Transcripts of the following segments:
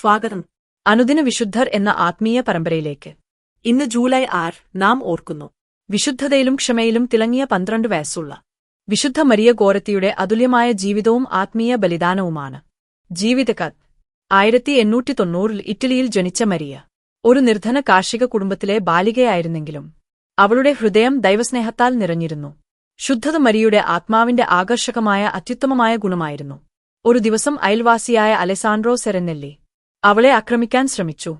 സ്വാഗതം. അനുദിന വിശുദ്ധർ എന്ന ആത്മീയ പരമ്പരയിലേക്ക്. ഇന്ന് ജൂലൈ 6 നാം ഓർക്കുന്നു വിശുദ്ധതയിലും ക്ഷമയിലും തിളങ്ങിയ 12 വയസ്സുള്ള വിശുദ്ധ മരിയ ഗോരത്തിയുടെ അതുല്യമായ ജീവിതവും ആത്മീയ ബലിദാനവുമാണ്. ജീവിതകഥ. 1890 ഇറ്റലിയിൽ ജനിച്ച മരിയ ഒരു നിർധന കാർഷിക കുടുംബത്തിലെ ബാലികയായിരുന്നെങ്കിലും അവളുടെ ഹൃദയം ദൈവസ്നേഹത്താൽ നിറഞ്ഞിരുന്നു. ശുദ്ധത മരിയയുടെ ആത്മാവിന്റെ ആകർഷകമായ അത്യുത്തമമായ ഗുണമായിരുന്നു. ഒരു ദിവസം അയൽവാസിയായ അലെസാൻഡ്രോ സെറനെല്ലി അവളെ ആക്രമിക്കാൻ ശ്രമിച്ചു.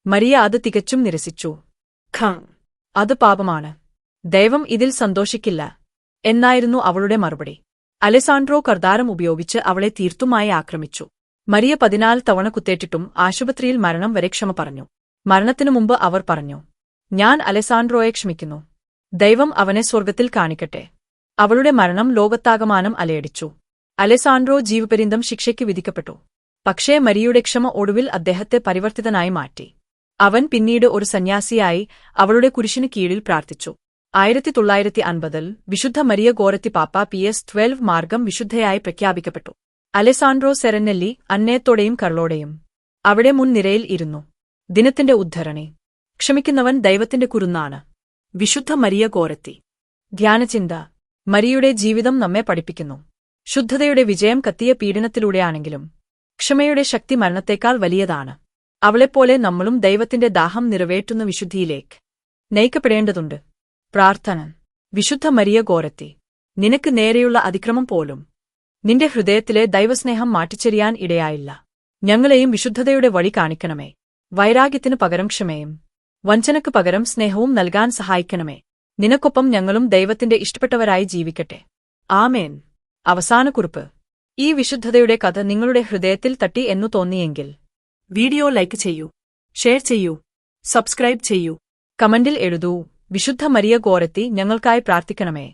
മരിയ അത് തികച്ചും നിരസിച്ചു. അത് പാപമാണ്, ദൈവം ഇതിൽ സന്തോഷിക്കില്ല എന്നായിരുന്നു അവളുടെ മറുപടി. അലെസാൻഡ്രോ കർദാരം ഉപയോഗിച്ച് അവളെ തീർത്തുമായി ആക്രമിച്ചു. മരിയ 14 തവണ കുത്തേറ്റിട്ടും ആശുപത്രിയിൽ മരണം വരെ ക്ഷമ പറഞ്ഞു. മരണത്തിനു മുമ്പ് അവർ പറഞ്ഞു, ഞാൻ അലെസാൻഡ്രോയെ ക്ഷമിക്കുന്നു, ദൈവം അവനെ സ്വർഗ്ഗത്തിൽ കാണിക്കട്ടെ. അവളുടെ മരണം ലോകത്താകമാനം അലയടിച്ചു. അലെസാൻഡ്രോ ജീവപര്യന്തം ശിക്ഷയ്ക്ക് വിധിക്കപ്പെട്ടു. പക്ഷേ മരിയയുടെ ക്ഷമ ഒടുവിൽ അദ്ദേഹത്തെ പരിവർത്തിതനായി മാറ്റി. അവൻ പിന്നീട് ഒരു സന്യാസിയായി അവളുടെ കുരിശിനു കീഴിൽ പ്രാർത്ഥിച്ചു. 1950 വിശുദ്ധ മരിയ ഗോരത്തി പാപ്പ PS 12 മാർഗം വിശുദ്ധയായി പ്രഖ്യാപിക്കപ്പെട്ടു. അലെസാൻഡ്രോ സെറനെല്ലി അന്നയത്തോടെയും കരളോടെയും അവിടെ മുൻനിരയിൽ ഇരുന്നു. ദിനത്തിന്റെ ഉദ്ധരണി. ക്ഷമിക്കുന്നവൻ ദൈവത്തിന്റെ കുരുന്നാണ്. വിശുദ്ധ മരിയ ഗോരത്തി. ധ്യാനചിന്ത. മരിയയുടെ ജീവിതം നമ്മെ പഠിപ്പിക്കുന്നു. ശുദ്ധതയുടെ വിജയം കത്തിയ പീഡനത്തിലൂടെയാണെങ്കിലും ക്ഷമയുടെ ശക്തി മരണത്തേക്കാൾ വലിയതാണ്. അവളെപ്പോലെ നമ്മളും ദൈവത്തിന്റെ ദാഹം നിറവേറ്റുന്ന വിശുദ്ധിയിലേക്ക് നയിക്കപ്പെടേണ്ടതുണ്ട്. പ്രാർത്ഥന. വിശുദ്ധ മരിയ ഗോരത്തി, നിനക്ക് നേരെയുള്ള അതിക്രമം പോലും നിന്റെ ഹൃദയത്തിലെ ദൈവസ്നേഹം മാറ്റിച്ചെറിയാൻ ഇടയായില്ല. ഞങ്ങളെയും വിശുദ്ധതയുടെ വഴി കാണിക്കണമേ. വൈരാഗ്യത്തിനു പകരം ക്ഷമയും വഞ്ചനയ്ക്ക് പകരം സ്നേഹവും നൽകാൻ സഹായിക്കണമേ. നിനക്കൊപ്പം ഞങ്ങളും ദൈവത്തിന്റെ ഇഷ്ടപ്പെട്ടവരായി ജീവിക്കട്ടെ. ആമേൻ. അവസാനക്കുറിപ്പ്. ഈ വിശുദ്ധതയുടെ കഥ നിങ്ങളുടെ ഹൃദയത്തിൽ തട്ടി എന്നു തോന്നിയെങ്കിൽ വീഡിയോ ലൈക്ക് ചെയ്യൂ, ഷെയർ ചെയ്യൂ, സബ്സ്ക്രൈബ് ചെയ്യൂ, കമന്റിൽ എഴുതൂ. വിശുദ്ധ മരിയ ഗോരത്തി ഞങ്ങൾക്കായി പ്രാർത്ഥിക്കണമേ.